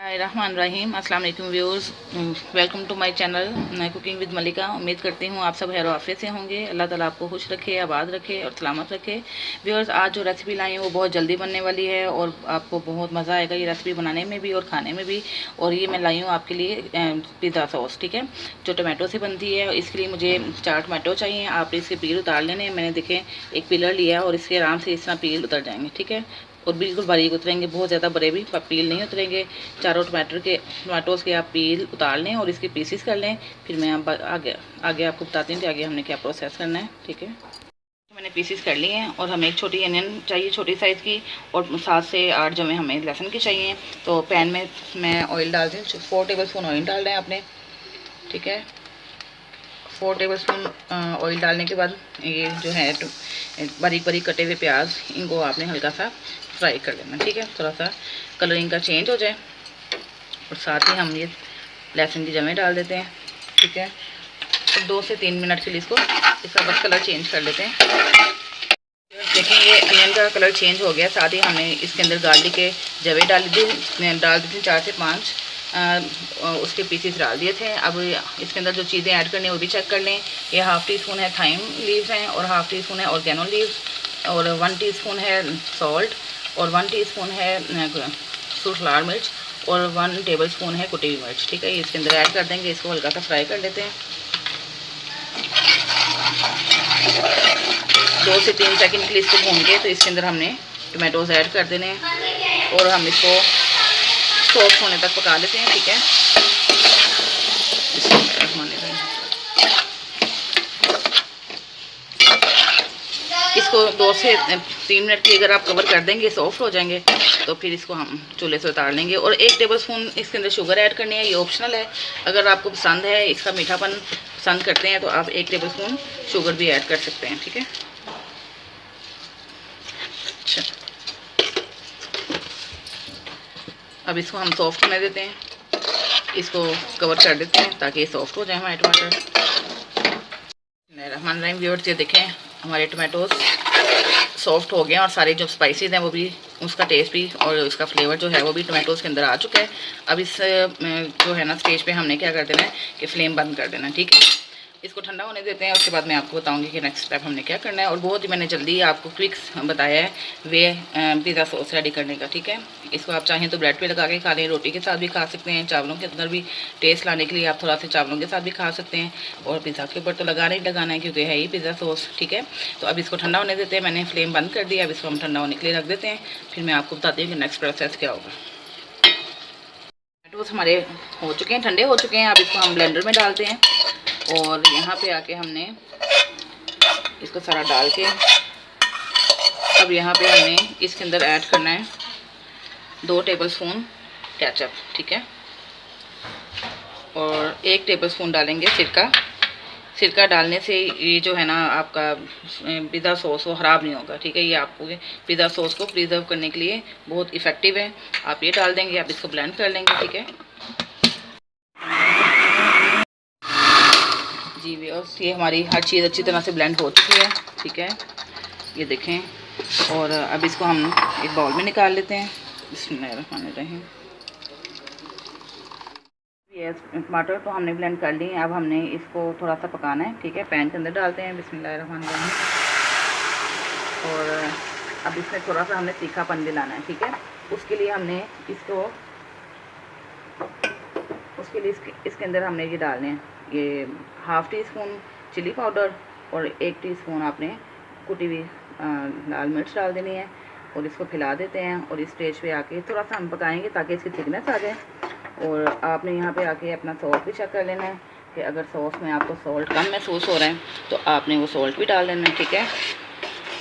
रहमान अस्सलाम वालेकुम viewers, welcome to my channel cooking with Malika. उम्मीद करती हूँ आप सब खैर आफियत से होंगे। अल्लाह ताला आपको खुश रखे, आबाद रखे और सलामत रखे। व्यूअर्स, आज जो रेसिपी लाई है वो बहुत जल्दी बनने वाली है और आपको बहुत मज़ा आएगा ये रेसिपी बनाने में भी और खाने में भी। और ये मैं लाई हूँ आपके लिए पिज़्ज़ा सॉस, ठीक है, जो टमाटो से बनती है। इसके लिए मुझे 4 टमाटो चाहिए। आप इसके पील उतार लेने। मैंने देखें एक पिलर लिया और इसके आराम से इस तरह पील उतर जाएंगे, ठीक है, और बिल्कुल बारीक उतरेंगे, बहुत ज़्यादा बड़े भी पील नहीं उतरेंगे। चारों टमाटोज़ के आप पील उतार लें और इसके पीसीस कर लें। फिर मैं आगे आपको बताती हूँ कि आगे हमने क्या प्रोसेस करना है, ठीक है। मैंने पीसीस कर लिए हैं और हमें एक छोटी अनियन चाहिए, छोटी साइज़ की, और 7 से 8 जमे हमें लहसुन की चाहिए। तो पैन में मैं ऑयल डाल दी, 4 टेबल स्पून ऑयल डाल रहे हैं आपने, ठीक है। 4 टेबल स्पून ऑयल डालने के बाद ये जो है बारीक बारीक कटे हुए प्याज, इनको आपने हल्का सा फ्राई कर लेना, ठीक है। थोड़ा सा कलर इनका चेंज हो जाए और साथ ही हम ये लहसुन की जमें डाल देते हैं, ठीक है। तो 2 से 3 मिनट के लिए इसका बस कलर चेंज कर लेते हैं। देखें ये अनियन का कलर चेंज हो गया। साथ ही हमने इसके अंदर गार्लिक के जवे डाल दी थी 4 से 5, उसके पीसेस डाल दिए थे। अब इसके अंदर जो चीज़ें ऐड करनी है वो भी चेक कर लें। ये ½ टीस्पून है थाइम लीव्स हैं और ½ टीस्पून है ऑर्गेनो लीव्स और 1 टीस्पून है सॉल्ट और 1 टीस्पून है सूख लाल मिर्च और 1 टेबल स्पून है कुटी हुई मिर्च, ठीक है। ये इसके अंदर ऐड कर देंगे। इसको हल्का सा फ्राई कर लेते हैं। 2 से 3 सेकंड के लिए इसको भून के तो इसके अंदर हमने टमाटोज़ ऐड कर देने हैं और हम इसको सॉफ्ट होने तक पका लेते हैं, ठीक है। इसको 2 से 3 मिनट की अगर आप कवर कर देंगे सॉफ्ट हो जाएंगे। तो फिर इसको हम चूल्हे से उतार लेंगे और 1 टेबल स्पून इसके अंदर शुगर ऐड करनी है। ये ऑप्शनल है, अगर आपको पसंद है, इसका मीठापन पसंद करते हैं तो आप 1 टेबल स्पून शुगर भी ऐड कर सकते हैं, ठीक है। अच्छा, अब इसको हम सॉफ्ट होने देते हैं। इसको कवर कर देते हैं ताकि ये सॉफ्ट हो जाए हमारे टमाटर। रहमान रहीम व्यूअर्स, ये देखें हमारे टमाटोज सॉफ्ट हो गए हैं और सारे जो स्पाइसेस हैं वो भी, उसका टेस्ट भी और उसका फ्लेवर जो है वो भी टमाटोज़ के अंदर आ चुका है। अब इस जो है ना स्टेज पे हमने क्या कर देना है कि फ्लेम बंद कर देना है, ठीक है। इसको ठंडा होने देते हैं। उसके बाद मैं आपको बताऊंगी कि नेक्स्ट स्टेप हमने क्या करना है। और बहुत ही मैंने जल्दी आपको क्विक बताया है वे पिज़्ज़ा सॉस रेडी करने का, ठीक है। इसको आप चाहें तो ब्रेड पे लगा के खा लें, रोटी के साथ भी खा सकते हैं, चावलों के अंदर भी टेस्ट लाने के लिए आप थोड़ा सा चावलों के साथ भी खा सकते हैं। और पिज़्ज़ा के ऊपर तो लगाना ही लगाना है क्योंकि है ही पिज़्ज़ा सॉस, ठीक है। तो अब इसको ठंडा होने देते हैं। मैंने फ्लेम बंद कर दिया। अब इसको हम ठंडा होने के लिए रख देते हैं। फिर मैं आपको बताती हूँ कि नेक्स्ट प्रोसेस क्या होगा। टमाटोज हमारे हो चुके हैं, ठंडे हो चुके हैं। अब इसको हम ब्लेंडर में डालते हैं और यहाँ पे आके हमने इसको सारा डाल के अब यहाँ पे हमने इसके अंदर ऐड करना है 2 टेबल स्पून केचप, ठीक है, और 1 टेबल स्पून डालेंगे सिरका। सिरका डालने से ये जो है ना आपका पिज़्ज़ा सॉस वो ख़राब नहीं होगा, ठीक है। ये आपको पिज़्ज़ा सॉस को प्रिजर्व करने के लिए बहुत इफ़ेक्टिव है। आप ये डाल देंगे, आप इसको ब्लेंड कर लेंगे, ठीक है जी व्यूअर्स। ये हमारी हर चीज़ अच्छी तरह से ब्लेंड हो चुकी है, ठीक है, ये देखें। और अब इसको हम एक बाउल में निकाल लेते हैं। बिस्मिल्लाहिर्रहमानिर्रहीम। ये टमाटर तो हमने ब्लेंड कर लिए। अब हमने इसको थोड़ा सा पकाना है, ठीक है। पैन के अंदर डालते हैं, बिस्मिल्लाहिर्रहमानिर्रहीम। और अब इसमें थोड़ा सा हमने तीखापन भी लाना है, ठीक है। उसके लिए हमने इसके अंदर हमने ये डालने हैं, ये ½ टीस्पून चिली पाउडर और 1 टीस्पून आपने कुटी हुई लाल मिर्च डाल देनी है और इसको फैला देते हैं। और इस स्टेज पे आके थोड़ा सा हम पकाएंगे ताकि इसकी थिकनेस आ जाए। और आपने यहाँ पे आके अपना सॉल्ट भी चेक कर लेना है कि अगर सॉस में आपको सॉल्ट कम महसूस हो रहा है तो आपने वो सॉल्ट भी डाल देना है, ठीक है।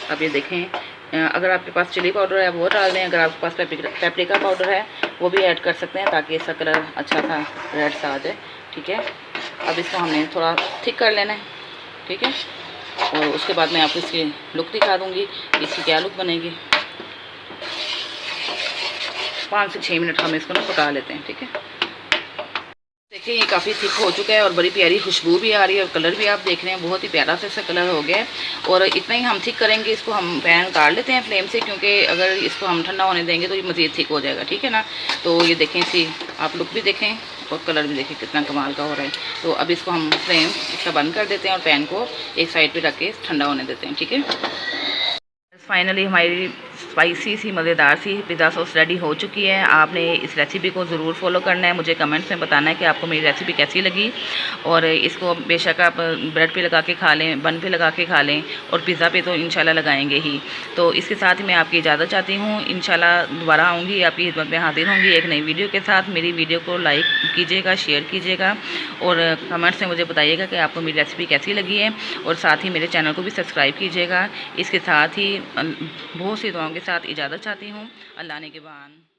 अब ये देखें, अगर आपके पास चिली पाउडर है वो डाल दें, अगर आपके पास पेपरिका पाउडर है वो भी ऐड कर सकते हैं ताकि इसका कलर अच्छा सा रेड सा आ जाए, ठीक है। अब इसको हमने थोड़ा थिक कर लेना है, ठीक है। और उसके बाद मैं आपको इसकी लुक दिखा दूँगी, इसकी क्या लुक बनेगी। 5 से 6 मिनट हम इसको ना पका लेते हैं, ठीक है। देखिए ये काफ़ी थिक हो चुका है और बड़ी प्यारी खुशबू भी आ रही है और कलर भी आप देख रहे हैं बहुत ही प्यारा सा कलर हो गया है। और इतना ही हम थिक करेंगे, इसको हम पैन उतार लेते हैं फ्लेम से, क्योंकि अगर इसको हम ठंडा होने देंगे तो ये मज़ीद थिक हो जाएगा, ठीक है ना। तो ये देखें इसी आप लुक भी देखें और कलर भी देखें कितना कमाल का हो रहा है। तो अब इसको हम फ्लेम इसका बंद कर देते हैं और पैन को एक साइड पे रख के ठंडा होने देते हैं, ठीक है। फाइनली हमारी स्पाइसी सी मज़ेदार सी पिज़्ज़ा सॉस रेडी हो चुकी है। आपने इस रेसिपी को ज़रूर फॉलो करना है, मुझे कमेंट्स में बताना है कि आपको मेरी रेसिपी कैसी लगी। और इसको बेशक आप ब्रेड पे लगा के खा लें, बन पे लगा के खा लें, और पिज़्ज़ा पे तो इंशाल्लाह लगाएंगे ही। तो इसके साथ ही मैं आपकी इजाज़त चाहती हूँ। इंशाल्लाह दोबारा आऊँगी, आपकी खिदमत में हाजिर होंगी एक नई वीडियो के साथ। मेरी वीडियो को लाइक कीजिएगा, शेयर कीजिएगा और कमेंट्स में मुझे बताइएगा कि आपको मेरी रेसिपी कैसी लगी है। और साथ ही मेरे चैनल को भी सब्सक्राइब कीजिएगा। इसके साथ ही बहुत सी दुआओं के साथ इजाज़त चाहती हूँ। अल्लाह ने के बाद।